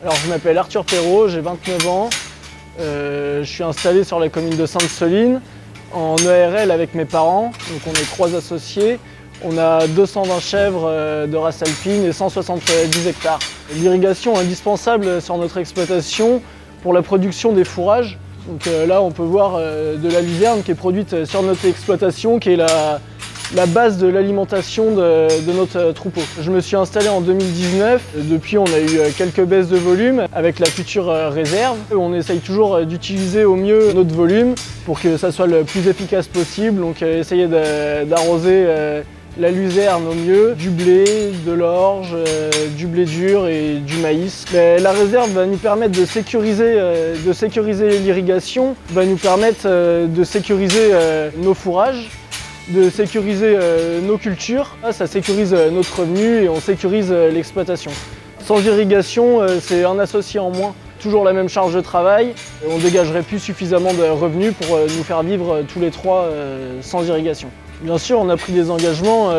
Alors je m'appelle Arthur Perrault, j'ai 29 ans. Je suis installé sur la commune de Sainte-Soline en EARL avec mes parents. Donc on est 3 associés. On a 220 chèvres de race alpine et 170 hectares. L'irrigation est indispensable sur notre exploitation pour la production des fourrages. Donc là on peut voir de la luzerne qui est produite sur notre exploitation, qui est la base de l'alimentation de notre troupeau. Je me suis installé en 2019. Depuis, on a eu quelques baisses de volume avec la future réserve. On essaye toujours d'utiliser au mieux notre volume pour que ça soit le plus efficace possible. Donc essayer d'arroser la luzerne au mieux, du blé, de l'orge, du blé dur et du maïs. Mais la réserve va nous permettre de sécuriser l'irrigation, va nous permettre de sécuriser nos fourrages, de sécuriser nos cultures. Ça sécurise notre revenu et on sécurise l'exploitation. Sans irrigation, c'est un associé en moins. Toujours la même charge de travail. On ne dégagerait plus suffisamment de revenus pour nous faire vivre tous les 3 sans irrigation. Bien sûr, on a pris des engagements,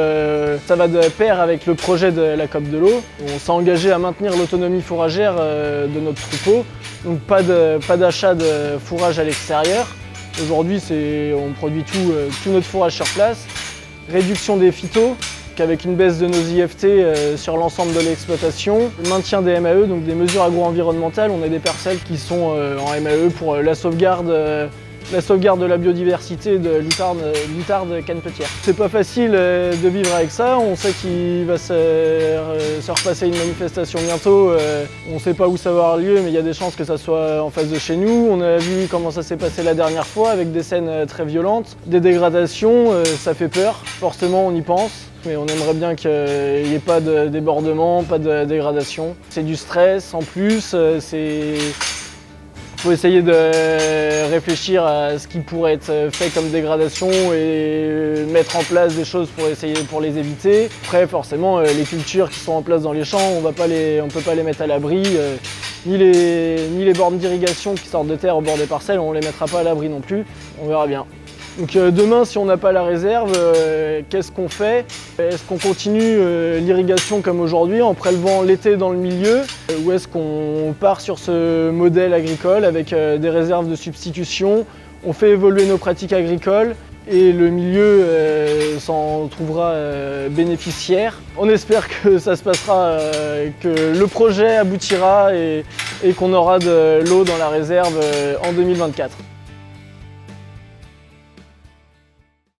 ça va de pair avec le projet de la COP de l'eau. On s'est engagé à maintenir l'autonomie fourragère de notre troupeau, donc pas d'achat de fourrage à l'extérieur. Aujourd'hui, on produit tout notre fourrage sur place. Réduction des phytos, avec une baisse de nos IFT sur l'ensemble de l'exploitation. Le maintien des MAE, donc des mesures agro-environnementales. On a des parcelles qui sont en MAE pour la sauvegarde de la biodiversité de l'outarde canepetière. C'est pas facile de vivre avec ça. On sait qu'il va se repasser une manifestation bientôt. On sait pas où ça va avoir lieu, mais il y a des chances que ça soit en face de chez nous. On a vu comment ça s'est passé la dernière fois avec des scènes très violentes, des dégradations. Ça fait peur. Forcément, on y pense. Mais on aimerait bien qu'il n'y ait pas de débordement, pas de dégradation. C'est du stress en plus. Il faut essayer de réfléchir à ce qui pourrait être fait comme dégradation et mettre en place des choses pour les éviter. Après, forcément, les cultures qui sont en place dans les champs, on ne peut pas les mettre à l'abri. Ni les bornes d'irrigation qui sortent de terre au bord des parcelles, on ne les mettra pas à l'abri non plus. On verra bien. Donc demain, si on n'a pas la réserve, qu'est-ce qu'on fait? Est-ce qu'on continue l'irrigation comme aujourd'hui en prélevant l'été dans le milieu? Ou est-ce qu'on part sur ce modèle agricole avec des réserves de substitution? On fait évoluer nos pratiques agricoles et le milieu s'en trouvera bénéficiaire. On espère que ça se passera, que le projet aboutira et qu'on aura de l'eau dans la réserve en 2024.